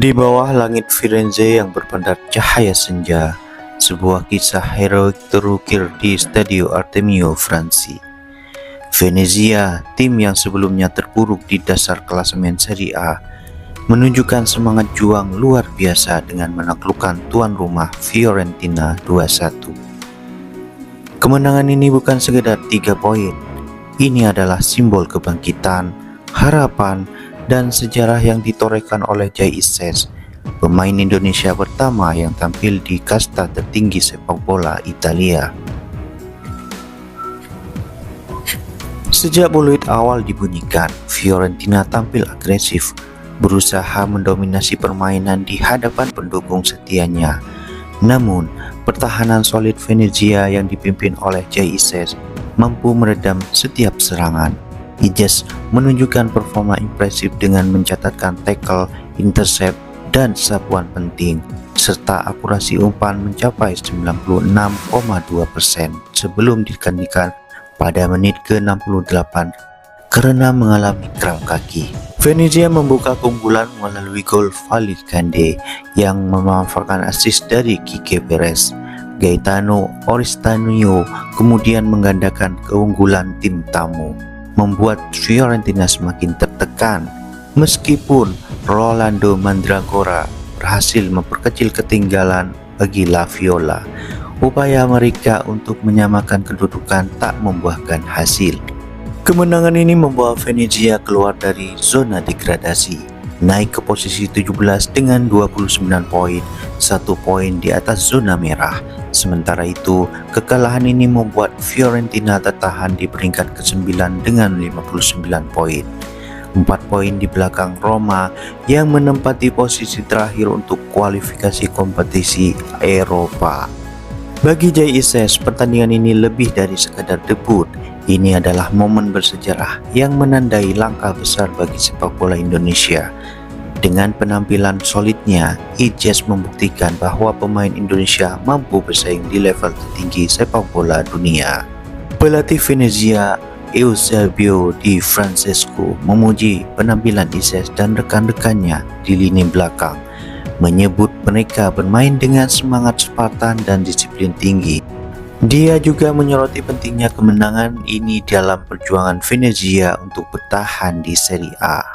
Di bawah langit Firenze yang berpendar cahaya senja, sebuah kisah heroik terukir di Stadio Artemio Fransi. Venezia, tim yang sebelumnya terpuruk di dasar klasemen Serie A, menunjukkan semangat juang luar biasa dengan menaklukkan tuan rumah Fiorentina 2-1. Kemenangan ini bukan sekedar 3 poin. Ini adalah simbol kebangkitan, harapan, dan sejarah yang ditorehkan oleh Jay Ises, pemain Indonesia pertama yang tampil di kasta tertinggi sepak bola Italia. Sejak peluit awal dibunyikan, Fiorentina tampil agresif, berusaha mendominasi permainan di hadapan pendukung setianya. Namun, pertahanan solid Venezia yang dipimpin oleh Jay Ises mampu meredam setiap serangan. Ijes menunjukkan performa impresif dengan mencatatkan tackle, intercept, dan sapuan penting, serta akurasi umpan mencapai 96,2% sebelum digantikan pada menit ke-68 karena mengalami kram kaki. Venezia membuka keunggulan melalui gol Valicante yang memanfaatkan assist dari Quique Perez. Gaetano Oristanio kemudian menggandakan keunggulan tim tamu, membuat Fiorentina semakin tertekan. Meskipun Rolando Mandragora berhasil memperkecil ketinggalan bagi La Viola, upaya mereka untuk menyamakan kedudukan tak membuahkan hasil. Kemenangan ini membawa Venezia keluar dari zona degradasi, naik ke posisi 17 dengan 29 poin, 1 poin di atas zona merah. Sementara itu, kekalahan ini membuat Fiorentina tertahan di peringkat ke-9 dengan 59 poin. 4 poin di belakang Roma yang menempati posisi terakhir untuk kualifikasi kompetisi Eropa. Bagi Jay Ises, pertandingan ini lebih dari sekadar debut. Ini adalah momen bersejarah yang menandai langkah besar bagi sepak bola Indonesia. Dengan penampilan solidnya, Ijes membuktikan bahwa pemain Indonesia mampu bersaing di level tertinggi sepak bola dunia. Pelatih Venezia, Eusebio Di Francesco, memuji penampilan Ijes dan rekan-rekannya di lini belakang, menyebut mereka bermain dengan semangat Spartan dan disiplin tinggi. Dia juga menyoroti pentingnya kemenangan ini dalam perjuangan Venezia untuk bertahan di Serie A.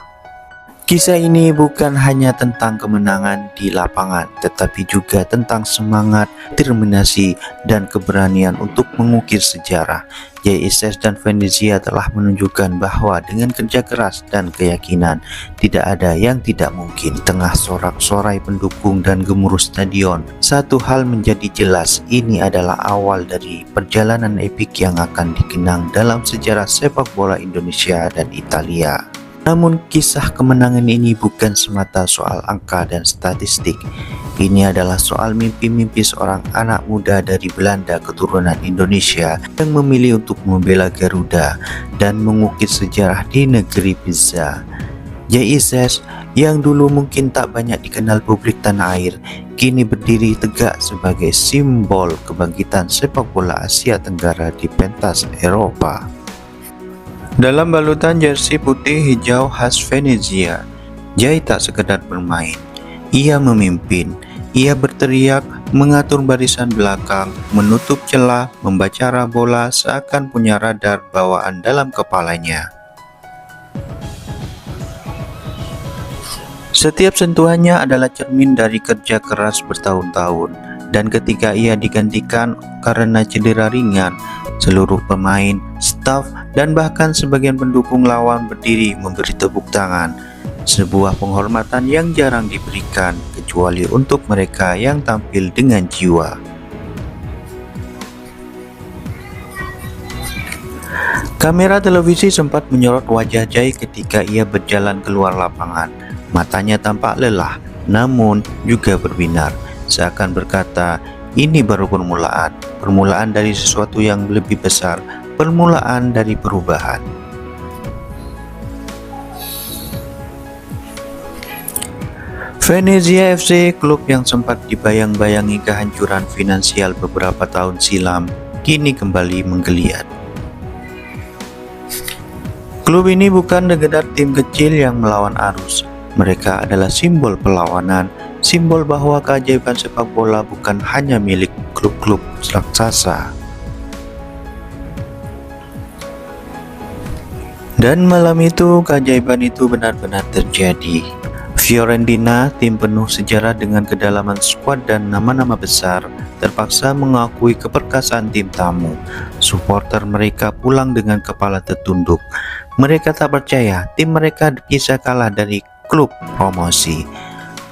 Kisah ini bukan hanya tentang kemenangan di lapangan, tetapi juga tentang semangat, determinasi, dan keberanian untuk mengukir sejarah. Jay Ises dan Venezia telah menunjukkan bahwa dengan kerja keras dan keyakinan, tidak ada yang tidak mungkin. Di tengah sorak-sorai pendukung dan gemuruh stadion, satu hal menjadi jelas, ini adalah awal dari perjalanan epik yang akan dikenang dalam sejarah sepak bola Indonesia dan Italia. Namun kisah kemenangan ini bukan semata soal angka dan statistik. Ini adalah soal mimpi-mimpi seorang anak muda dari Belanda keturunan Indonesia yang memilih untuk membela Garuda dan mengukir sejarah di negeri pizza. Jay Ises yang dulu mungkin tak banyak dikenal publik tanah air, kini berdiri tegak sebagai simbol kebangkitan sepak bola Asia Tenggara di pentas Eropa. Dalam balutan jersey putih hijau khas Venezia, Jay tak sekedar bermain, ia memimpin. Ia berteriak, mengatur barisan belakang, menutup celah, membaca arah bola seakan punya radar bawaan dalam kepalanya. Setiap sentuhannya adalah cermin dari kerja keras bertahun-tahun, dan ketika ia digantikan karena cedera ringan, seluruh pemain, staf, dan bahkan sebagian pendukung lawan berdiri memberi tepuk tangan. Sebuah penghormatan yang jarang diberikan, kecuali untuk mereka yang tampil dengan jiwa. Kamera televisi sempat menyorot wajah Jay ketika ia berjalan keluar lapangan. Matanya tampak lelah, namun juga berbinar, seakan berkata, ini baru permulaan dari sesuatu yang lebih besar, permulaan dari perubahan. Venezia FC, klub yang sempat dibayang-bayangi kehancuran finansial beberapa tahun silam, kini kembali menggeliat. Klub ini bukan sekedar tim kecil yang melawan arus. Mereka adalah simbol perlawanan, simbol bahwa keajaiban sepak bola bukan hanya milik klub-klub raksasa. Dan malam itu keajaiban itu benar-benar terjadi. Fiorentina, tim penuh sejarah dengan kedalaman skuad dan nama-nama besar, terpaksa mengakui keperkasaan tim tamu. Supporter mereka pulang dengan kepala tertunduk. Mereka tak percaya tim mereka bisa kalah dari klub promosi.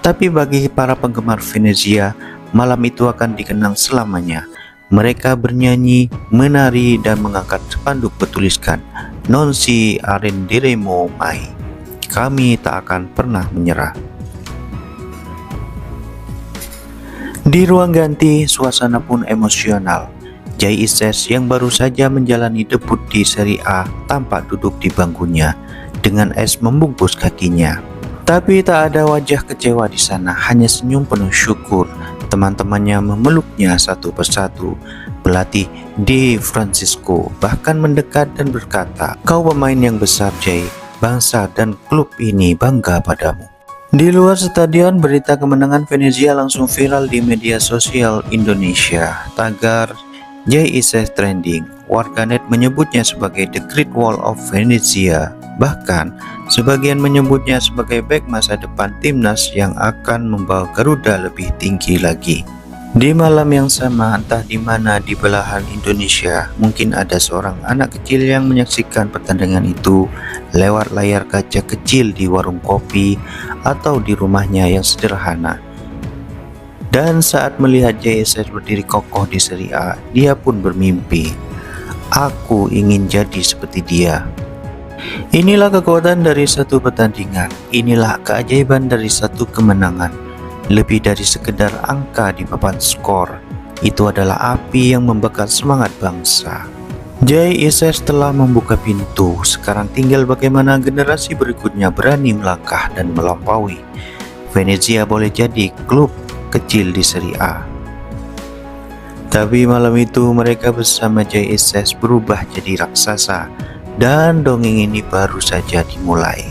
Tapi bagi para penggemar Venezia, malam itu akan dikenang selamanya. Mereka bernyanyi, menari, dan mengangkat spanduk bertuliskan "Non si arrenderemo mai". Kami tak akan pernah menyerah. Di ruang ganti, suasana pun emosional. Jay Ises yang baru saja menjalani debut di Serie A tampak duduk di bangkunya dengan es membungkus kakinya. Tapi tak ada wajah kecewa di sana, hanya senyum penuh syukur. Teman-temannya memeluknya satu persatu. Pelatih De Francisco bahkan mendekat dan berkata, "Kau pemain yang besar, Jay. Bangsa dan klub ini bangga padamu." Di luar stadion, berita kemenangan Venezia langsung viral di media sosial Indonesia. Tagar Jay Ises trending. Warganet menyebutnya sebagai The Great Wall of Venezia. Bahkan, sebagian menyebutnya sebagai bek masa depan timnas yang akan membawa Garuda lebih tinggi lagi. Di malam yang sama, entah di mana di belahan Indonesia, mungkin ada seorang anak kecil yang menyaksikan pertandingan itu lewat layar kaca kecil di warung kopi atau di rumahnya yang sederhana. Dan saat melihat Jay Ises berdiri kokoh di Serie A, dia pun bermimpi, "Aku ingin jadi seperti dia." Inilah kekuatan dari satu pertandingan, inilah keajaiban dari satu kemenangan. Lebih dari sekedar angka di papan skor, itu adalah api yang membakar semangat bangsa. Jay Ises telah membuka pintu, sekarang tinggal bagaimana generasi berikutnya berani melangkah dan melampaui. Venezia boleh jadi klub kecil di Serie A. Tapi malam itu mereka bersama Jay Ises berubah jadi raksasa, dan dongeng ini baru saja dimulai.